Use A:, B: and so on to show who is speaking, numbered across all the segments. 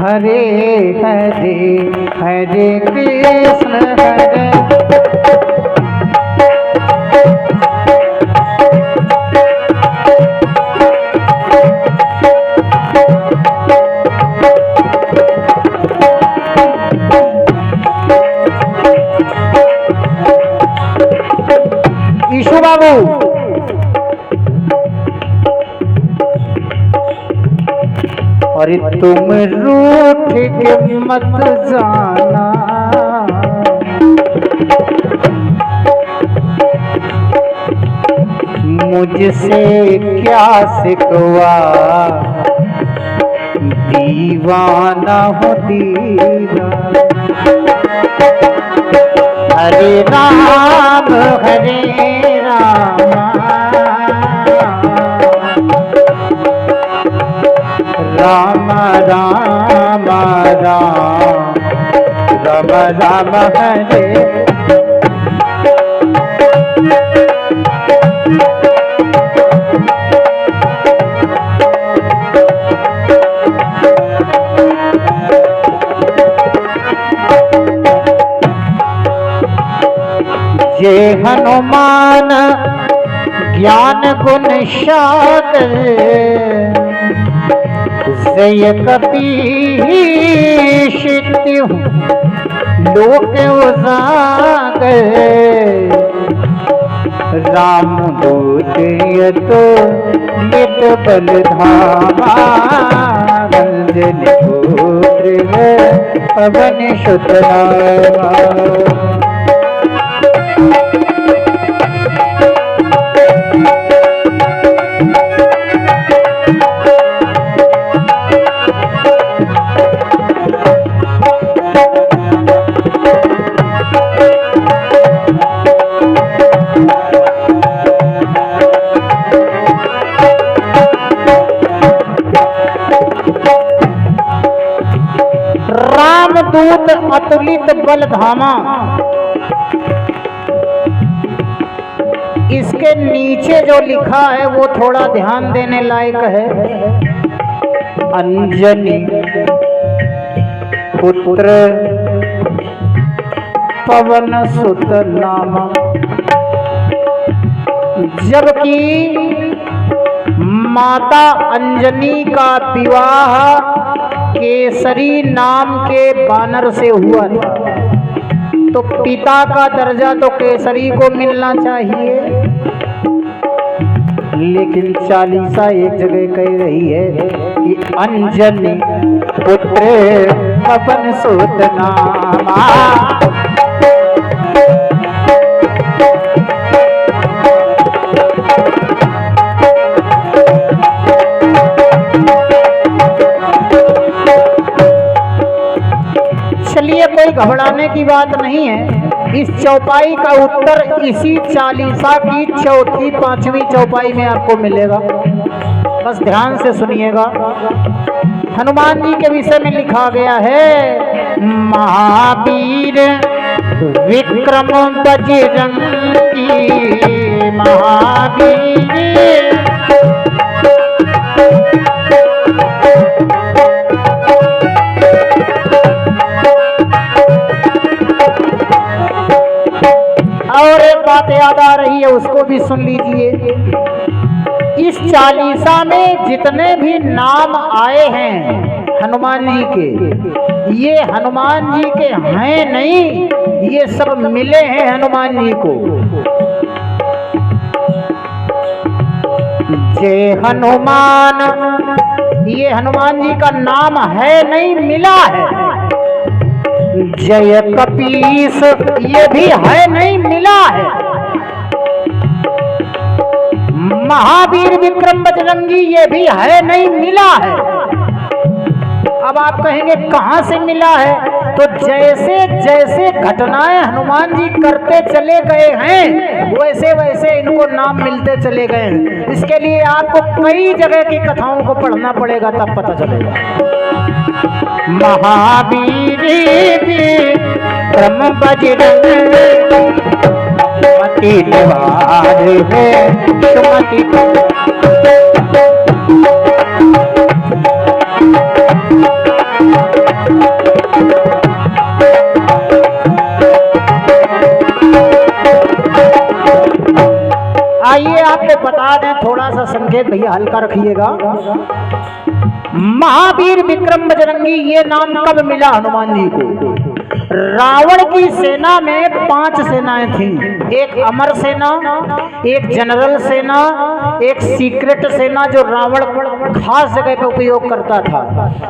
A: हरे हरे हरे कृष्ण हरे issue बाबू अरे तुम रूठ के मत जाना, मुझसे क्या सिकवा, दीवाना हो दीवाना। हरे राम राम राम राम राम राम हरे। ये हनुमान ज्ञान गुण सागर, जय कपीश लोक उजागर। राम दूत ये तो नित बल धामा, अंजनी पुत्र है पवन सुत नामा। रामदूत अतुलित बल धामा, इसके नीचे जो लिखा है वो थोड़ा ध्यान देने लायक है। अंजनी पुत्र पवन सुत नामा, जबकि माता अंजनी का विवाह केसरी नाम के बानर से हुआ था, तो पिता का दर्जा तो केसरी को मिलना चाहिए। लेकिन चालीसा एक जगह कह रही है कि अंजनी पुत्र पवन सुत नामा। चलिए, कोई घबराने की बात नहीं है। इस चौपाई का उत्तर इसी चालीसा की चौथी पांचवी चौपाई में आपको मिलेगा, बस ध्यान से सुनिएगा। हनुमान जी के विषय में लिखा गया है, महावीर विक्रम बजरंगी, महावीर और एक बात याद आ रही है, उसको भी सुन लीजिए। इस चालीसा में जितने भी नाम आए हैं हनुमान जी के, ये हनुमान जी के हैं नहीं, ये सब मिले हैं हनुमान जी को। जय हनुमान, ये हनुमान जी का नाम है नहीं, मिला है। जय कपीस, ये भी है नहीं, मिला है। महावीर विक्रम बजरंगी, ये भी है नहीं, मिला है। अब आप कहेंगे कहां से मिला है? तो जैसे जैसे घटनाएं हनुमान जी करते चले गए हैं, वैसे वैसे इनको नाम मिलते चले गए हैं। इसके लिए आपको कई जगह की कथाओं को पढ़ना पड़ेगा, तब पता चलेगा। महावीर विक्रम बजरंगी, मति निवार है सुमति। बता दें थोड़ा सा संकेत, भैया हल्का रखिएगा। महावीर विक्रम बजरंगी ये नाम कब मिला हनुमान जी को? रावण की सेना में 5 सेनाएं थी, एक अमर सेना, एक जनरल सेना, एक सीक्रेट सेना जो रावण खास जगह पे उपयोग करता था,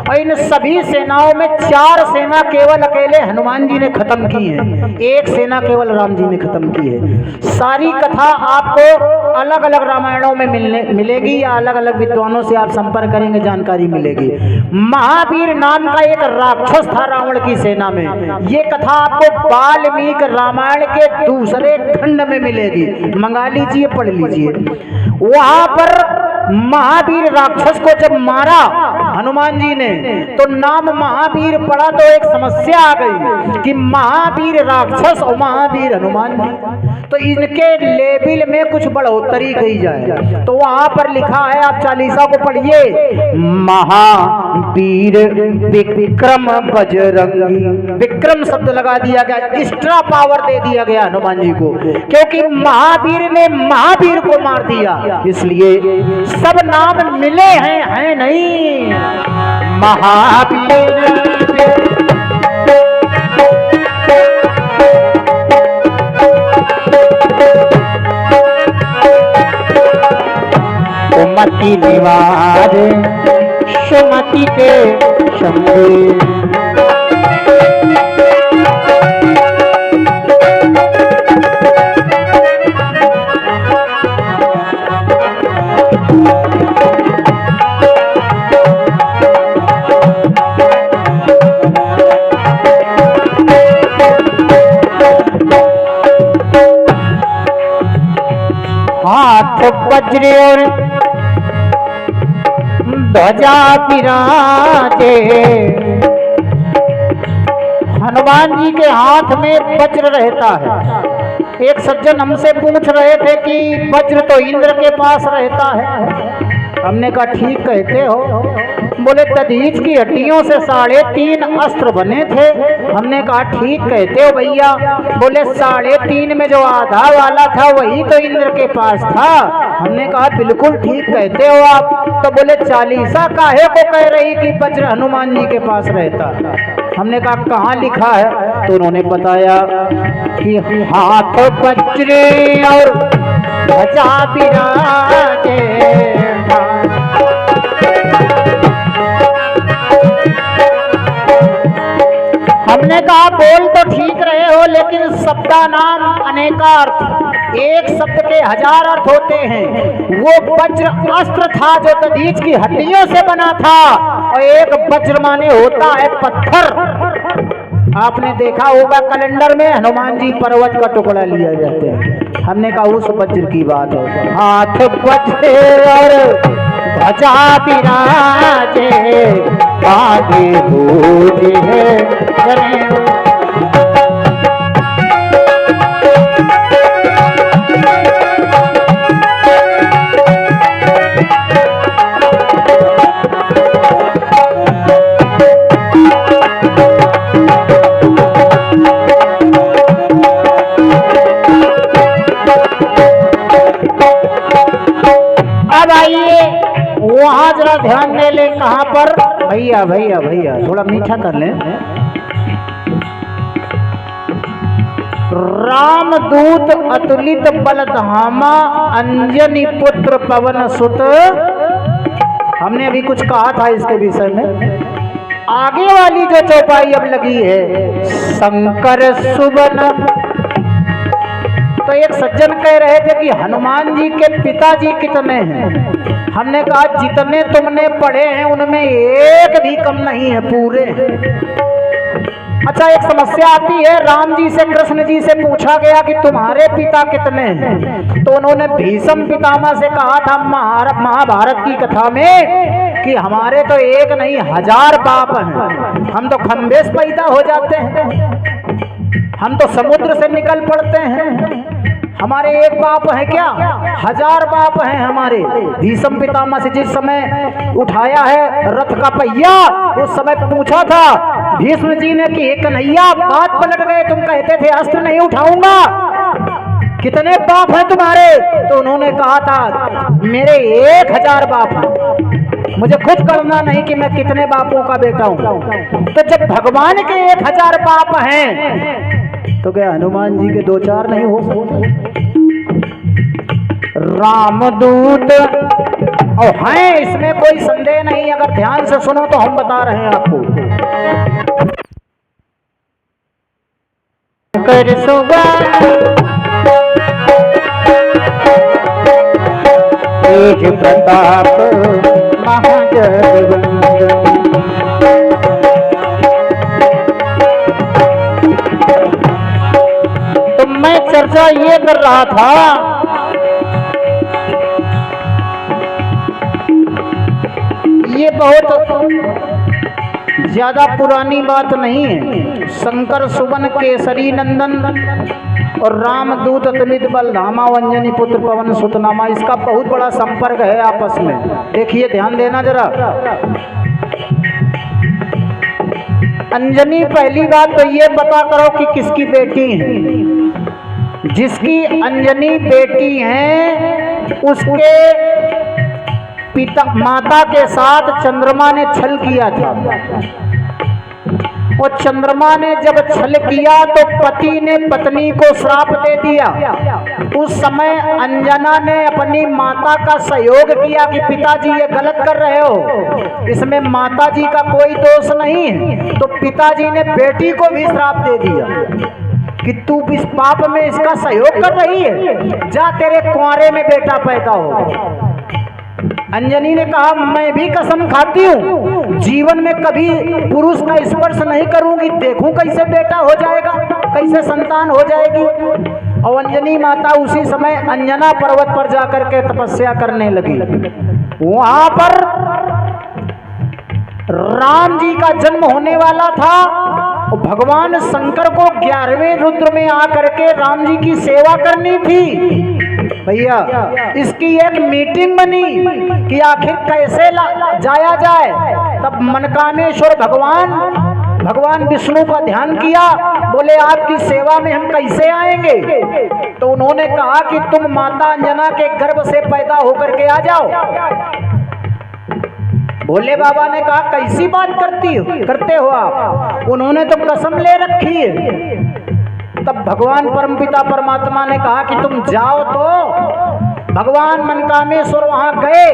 A: और इन सभी सेनाओं में 4 सेना केवल अकेले हनुमान जी ने खत्म की है, एक सेना केवल राम जी ने खत्म की है। सारी कथा आपको अलग अलग रामायणों में मिलेगी या अलग अलग विद्वानों से आप संपर्क करेंगे, जानकारी मिलेगी। महावीर नाम का एक राक्षस था रावण की सेना में, ये कथा आपको वाल्मीकि रामायण के दूसरे खंड में मिलेगी, मंगा लीजिए, पढ़ लीजिए। वहां पर महावीर राक्षस को जब मारा हनुमान जी ने तो नाम महावीर पड़ा, तो एक समस्या आ गई कि महावीर राक्षस और महावीर हनुमान जी, तो इनके लेवल में कुछ बढ़ोतरी की जाए। तो वहां पर लिखा है, आप चालीसा को पढ़िए, महावीर विक्रम बजरंगी, विक्रम शब्द लगा दिया गया, एक्स्ट्रा पावर दे दिया गया हनुमान जी को, क्योंकि महावीर ने महावीर को मार दिया, इसलिए सब नाम मिले हैं नहीं। महावीर मति निवार सुमति के शंभु, हाथ वज्र और ध्वजा विराजे, हनुमान जी के हाथ में वज्र रहता है। एक सज्जन हमसे पूछ रहे थे कि वज्र तो इंद्र के पास रहता है, हमने कहा ठीक कहते हो, बोले दधीच की हड्डियों से 3.5 अस्त्र बने थे, हमने कहा ठीक कहते हो भैया, बोले 3.5 में जो आधा वाला था वही तो इंद्र के पास था, हमने कहा बिल्कुल ठीक कहते हो आप। तो बोले चालीसा काहे को कह रही कि वज्र हनुमान जी के पास रहता, हमने कहा कहाँ लिखा है, तो उन्होंने बताया कि हाथ वज्र और ध्वजा विराजे। हमने कहा बोल तो ठीक रहे हो, लेकिन शब्दा नाम अनेकार्थ, एक शब्द के 1000 अर्थ होते हैं। वो वज्र अस्त्र था जो दधीच की हड्डियों से बना था, और एक वज्र माने होता है पत्थर। आपने देखा होगा कैलेंडर में हनुमान जी पर्वत का टुकड़ा लिया जाते हैं, हमने कहा उस वज्र की बात है। हाथ वज्र और ध्वजा विराजे, आगे बूझे करें। अब आइए वहां जरा ध्यान दे ले, कहां पर, भैया भैया भैया थोड़ा मीठा कर लें। रामदूत अतुलित बलधामा अंजनी पुत्र पवन सुत, हमने अभी कुछ कहा था इसके विषय में। आगे वाली जो चौपाई अब लगी है, शंकर सुवन, तो एक सज्जन कह रहे थे कि हनुमान जी के पिताजी कितने हैं, हमने कहा जितने तुमने पढ़े हैं उनमें एक भी कम नहीं है, पूरे। अच्छा, एक समस्या आती है, राम जी से कृष्ण जी से पूछा गया कि तुम्हारे पिता कितने हैं, तो उन्होंने भीष्म पितामह से कहा था महाभारत की कथा में कि हमारे तो एक नहीं 1000 बाप हैं, हम तो खंबेश पैदा हो जाते हैं, हम तो समुद्र से निकल पड़ते हैं, हमारे एक बाप है क्या, 1000 बाप हैं हमारे। भीष्म पितामह से जिस समय उठाया है रथ का पहिया, उस समय पूछा था भीष्म जी ने कि कन्हैया बात पलट गए, तुम कहते थे अस्त्र नहीं उठाऊंगा, कितने बाप हैं तुम्हारे? तो उन्होंने कहा था मेरे 1000 बाप हैं, मुझे खुद करना नहीं कि मैं कितने बापों का बेटा हूं। तो जब भगवान के 1000 बाप हैं तो क्या हनुमान जी के 2-4 नहीं हो सकते? रामदूत और हैं, इसमें कोई संदेह नहीं। अगर ध्यान से सुनो तो हम बता रहे हैं आपको। कर तेज प्रताप महाजगवंदन। तो मैं चर्चा ये कर रहा था ये बहुत ज्यादा पुरानी बात नहीं है। शंकर सुवन केसरी नंदन और रामदूत अतुलित बल धामा वंजनी पुत्र पवन सुतनामा, इसका बहुत बड़ा संपर्क है आपस में। देखिए ध्यान देना जरा। अंजनी, पहली बात तो ये पता करो कि किसकी बेटी है। जिसकी अंजनी बेटी है उसके पिता माता के साथ चंद्रमा ने छल किया था। और चंद्रमा ने जब छल किया तो पति ने पत्नी को श्राप दे दिया। उस समय अंजना ने अपनी माता का सहयोग किया कि पिताजी ये गलत कर रहे हो, इसमें माताजी का कोई दोष नहीं है। तो पिताजी ने बेटी को भी श्राप दे दिया कि तू इस पाप में इसका सहयोग कर रही है, जा तेरे कुंवारे में बेटा पैदा हो। अंजनी ने कहा मैं भी कसम खाती हूँ जीवन में कभी पुरुष का स्पर्श नहीं करूंगी, देखूं कैसे बेटा हो जाएगा, कैसे संतान हो जाएगी। और अंजनी माता उसी समय अंजना पर्वत पर जाकर के तपस्या करने लगी। वहां पर राम जी का जन्म होने वाला था। भगवान शंकर को 11वें रुद्र में आकर के राम जी की सेवा करनी थी। भैया इसकी एक मीटिंग बनी कि आखिर कैसे जाया जाए। तब मनकामेश्वर भगवान विष्णु का ध्यान किया, बोले आपकी सेवा में हम कैसे आएंगे। तो उन्होंने कहा कि तुम माता अंजना के गर्भ से पैदा होकर के आ जाओ। भोले बाबा ने कहा कैसी बात करते हो आप? उन्होंने तो कसम ले रखी है। तब भगवान परमपिता परमात्मा ने कहा कि तुम जाओ। तो भगवान मनकामेश्वर वहां गए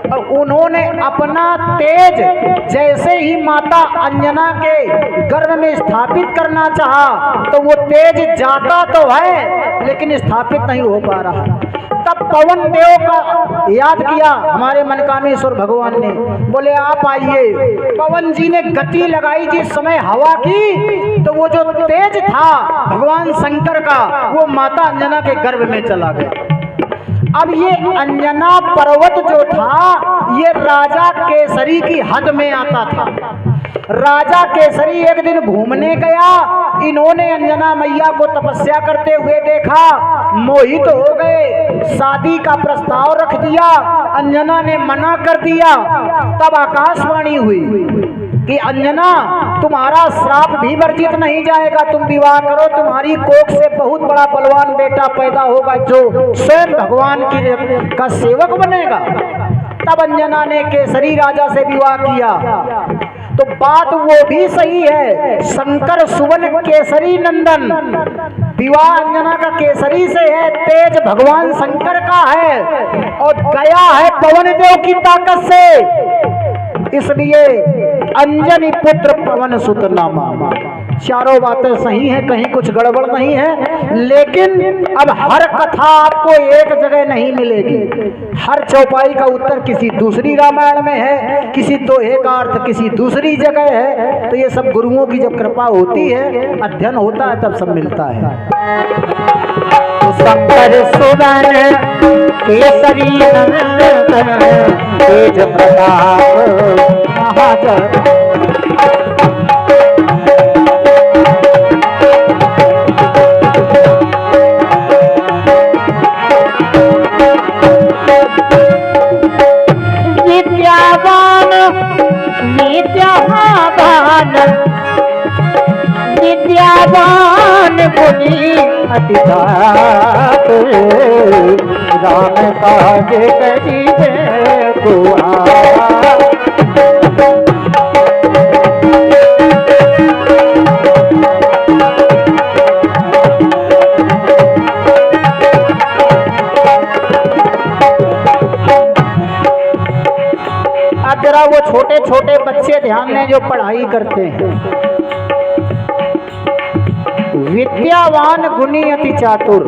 A: और उन्होंने अपना तेज जैसे ही माता अंजना के गर्भ में स्थापित करना चाहा तो वो तेज जाता तो है लेकिन स्थापित नहीं हो पा रहा। तब पवन देव का याद किया हमारे मनकामेश्वर भगवान ने, बोले आप आइए। पवन जी ने गति लगाई जिस समय हवा की, तो वो जो तेज था भगवान शंकर का वो माता अंजना के गर्भ में चला गया। अब ये अंजना पर्वत जो था ये राजा केसरी की हद में आता था। राजा केसरी एक दिन घूमने गया, इन्होंने अंजना मैया को तपस्या करते हुए देखा, मोहित हो गए, शादी का प्रस्ताव रख दिया। अंजना ने मना कर दिया। तब आकाशवाणी हुई कि अंजना तुम्हारा श्राप भी वर्जित नहीं जाएगा, तुम विवाह करो, तुम्हारी कोख से बहुत बड़ा बलवान बेटा पैदा होगा जो स्वयं भगवान का सेवक बनेगा। तब अंजना ने केसरी राजा से विवाह किया। तो बात वो भी सही है, शंकर सुवन केसरी नंदन, विवाह अंजना का केसरी से है, तेज भगवान शंकर का है और गया है पवन देव की ताकत से। इसलिए अंजनी पुत्र पवन सुत नामा। चारों बातें सही हैं, कहीं कुछ गड़बड़ नहीं है। लेकिन अब हर कथा आपको एक जगह नहीं मिलेगी, हर चौपाई का उत्तर किसी दूसरी रामायण में है, किसी दोहे का अर्थ किसी दूसरी जगह है। तो ये सब गुरुओं की जब कृपा होती है, अध्ययन होता है, तब सब मिलता है। शंकर सुवन केसरी नंदन तेज प्रताप महाजन। विद्यावान गुनी अति चातुर, राम काज करिबे गुआ। अब जरा वो छोटे छोटे बच्चे ध्यान दें जो पढ़ाई करते हैं। विद्यावान गुणी अति चातुर,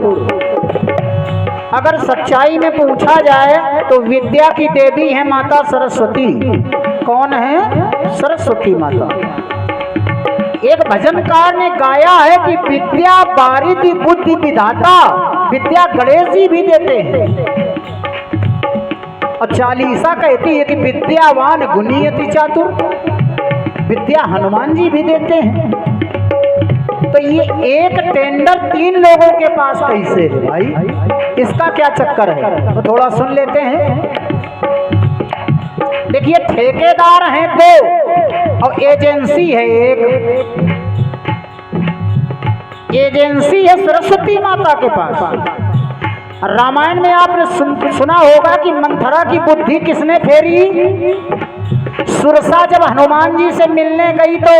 A: अगर सच्चाई में पूछा जाए तो विद्या की देवी है माता सरस्वती। कौन है? सरस्वती माता। एक भजनकार ने गाया है कि विद्या बारिधि बुद्धि विधाता, विद्या गणेश जी भी देते हैं। और चालीसा कहती है कि विद्यावान गुणी अति चातुर, विद्या हनुमान जी भी देते हैं। तो ये एक टेंडर 3 लोगों के पास कैसे है भाई? इसका क्या चक्कर है? तो थोड़ा सुन लेते हैं। देखिए, ठेकेदार हैं 2 और एजेंसी है 1। एजेंसी है सरस्वती माता के पास। रामायण में आपने सुना होगा कि मंथरा की बुद्धि किसने फेरी? सुरसा जब हनुमान जी से मिलने गई तो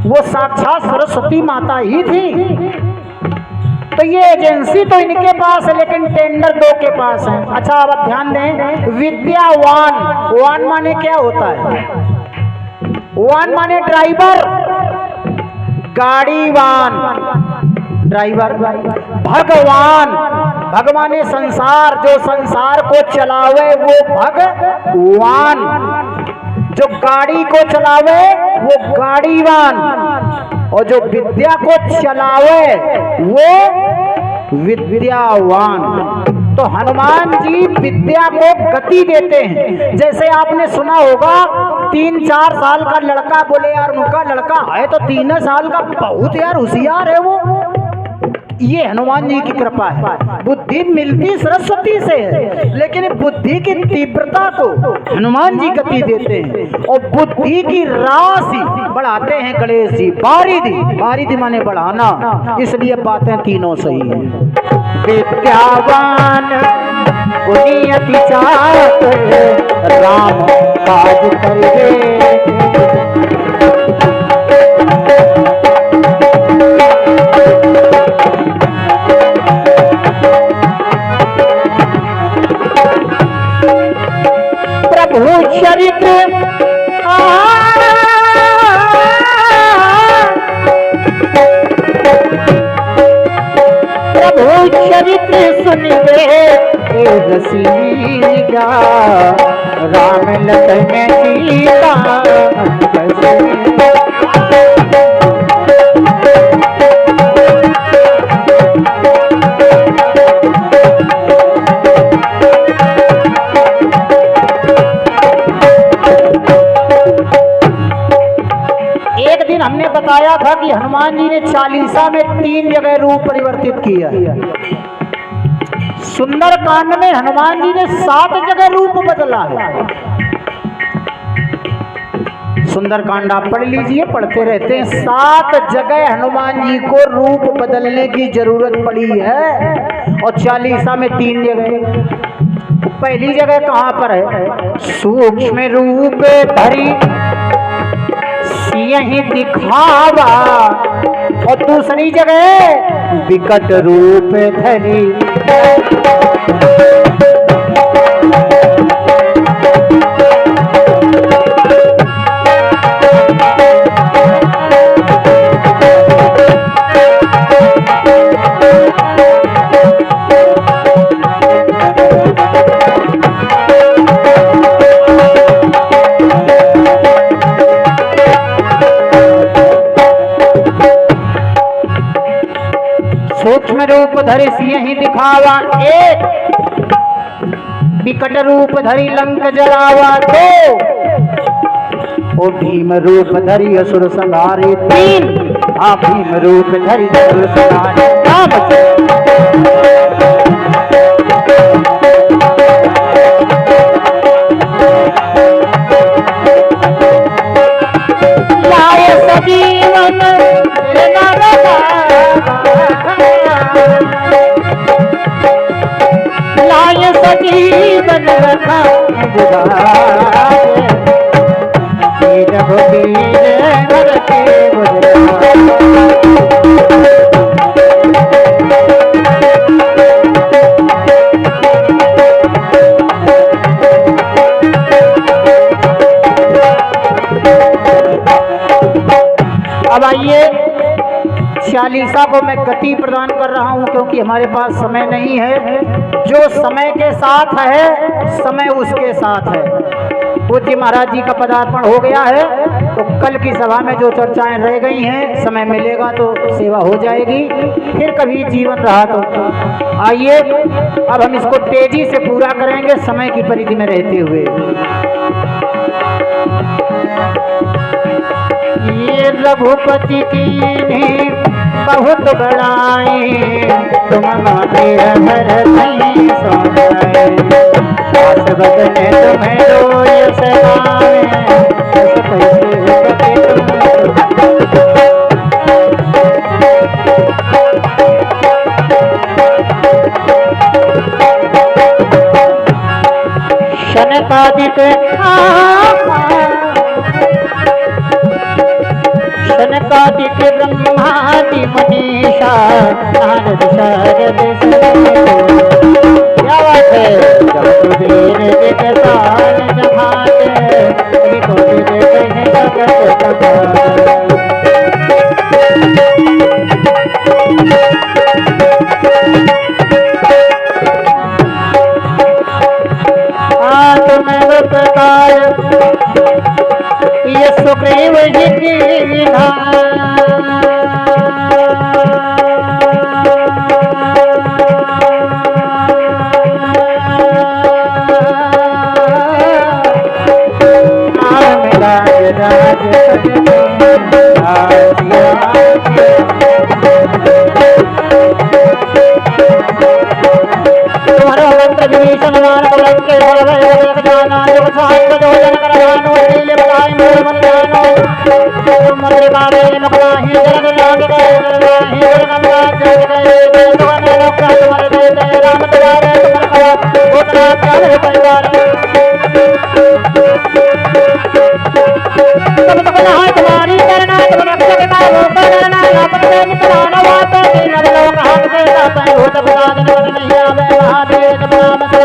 A: वो साक्षात सरस्वती माता ही थी। तो ये एजेंसी तो इनके पास है, लेकिन टेंडर 2 के पास है। अच्छा, अब ध्यान दें, विद्यावान, वान माने क्या होता है? वान माने ड्राइवर, गाड़ीवान ड्राइवर। भगवान, भगवान संसार, जो संसार को चलावे वो भगवान, जो गाड़ी को चलावे वो गाड़ीवान, और जो विद्या को चलावे वो विद्यावान। तो हनुमान जी विद्या को गति देते हैं। जैसे आपने सुना होगा 3-4 साल का लड़का बोले यार उनका लड़का है तो 3 साल का, बहुत यार होशियार है वो। ये हनुमान जी की कृपा है। बुद्धि मिलती सरस्वती से है, लेकिन बुद्धि की तीव्रता को हनुमान जी गति देते हैं और बुद्धि की राशि बढ़ाते हैं गणेश जी। बारिधि, बारिधि माने बढ़ाना, इसलिए बातें तीनों सही हैं। विद्यावान गुणी अति चातुर, राम काज करिबे। चरित्र प्रभु चरित्र सुनिबे रसीगा, राम लखन सीता। हमने बताया था कि हनुमान जी ने चालीसा में 3 जगह रूप परिवर्तित किया। सुंदर कांड में हनुमान जी ने 7 जगह रूप बदला है। सुंदर कांड आप पढ़ लीजिए, पढ़ते रहते हैं। 7 जगह हनुमान जी को रूप बदलने की जरूरत पड़ी है और चालीसा में 3 जगह। पहली जगह कहां पर है? सूक्ष्म रूप धरी यही दिखावा, और दूसरी जगह विकट रूप धरी। सूक्ष्म रूप धरि सियहि दिखावा, 1 विकट रूप धरि लंक जलावा, 2 ओ भीम रूप धरि असुर संहारे, 3 भीम रूप धरि असुर संहारे। लाए सजीवन तेरे नाम जीवन रखा रघुबीर हर के अब आइए, चालीसा को मैं गति प्रदान कर रहा हूं क्योंकि हमारे पास समय नहीं है। जो समय के साथ है समय उसके साथ है। पूज्य महाराज जी का पदार्पण हो गया है तो कल की सभा में जो चर्चाएं रह गई हैं समय मिलेगा तो सेवा हो जाएगी, फिर कभी जीवन रहा तो। आइए अब हम इसको तेजी से पूरा करेंगे समय की परिधि में रहते हुए। ये रघुपति की बहुत बड़ाई तुम भर नहीं सोनाए, सास बदने तुम्हें रोय सदाए, शनकादिक शनकादिक ब्रह्मादि मनीषा नारद शारद क्या बात है। रघुबीर जगतार जमात रिकोट कहे जगत कमाल। आत्म प्रकार ये सुग्रीव जी की तुम्हारो मंत्र विभीषण मान बुलंद के जाना जब साहिब जो जन कर जानो नीले बताए मोर मन जानो तुम मंत्र कावे मुकला ही जन लाग गए ही गंगा जग गए तो ने लोक तुम्हारे दे राम द्वारे तुम कहा उतना प्यारे परिवार तुम तो कहा तुम्हारी करना तुम रक्षक का वो करना अपने मित्रानो बात दिन लोक हाथ से जाता है भूत भगवान नहीं आवे महादेव नाम से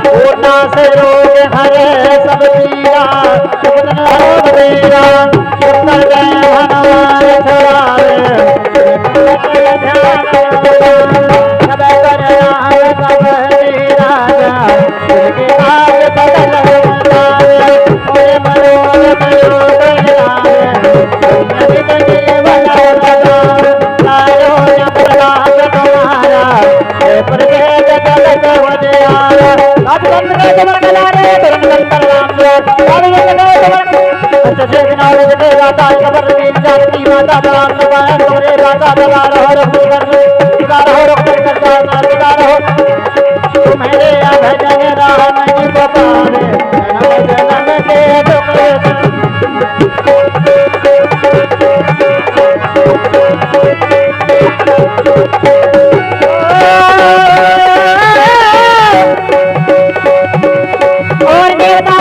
A: पूर्णा से रोग हरे सब पीरा रोग मेरा उत्तर गए हनुमान छुड़ावे सब कर राम सब राजा उनके हाथ बदल बतावे ओए मनोर प्रयोग तुम्हारे भजन राम जी गोपाल जन्म दे और देवता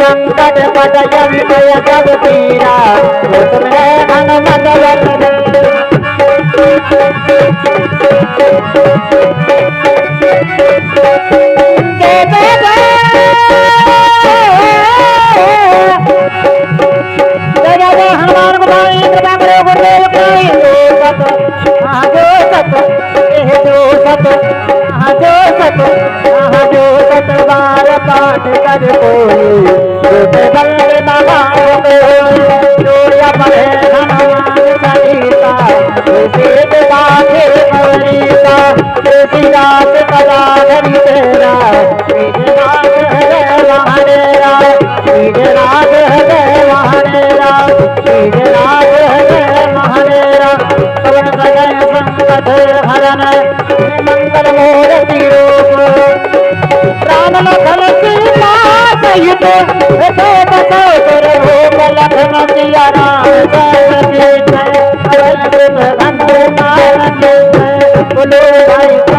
A: संकट पटय विजय जब तीरा तुम्हें हनुमत हनुमान गुरुदेव कृपा करो गुरुदेव जो सत बार पाठ कर कोई बल्ले बाबा पढ़े हनुमान चालीसा बाधे कवरीता रात कला धरी तेरा राग है महानेरा राग है महानेरा राग है महानेरा पवन सजय संकट हरण मंगल मूर्ति रूप राम लखन सीता नहीं तो बताओ तेरे हो लखन सिया राम जय जय जय हनुमान की जय बोलो भाई।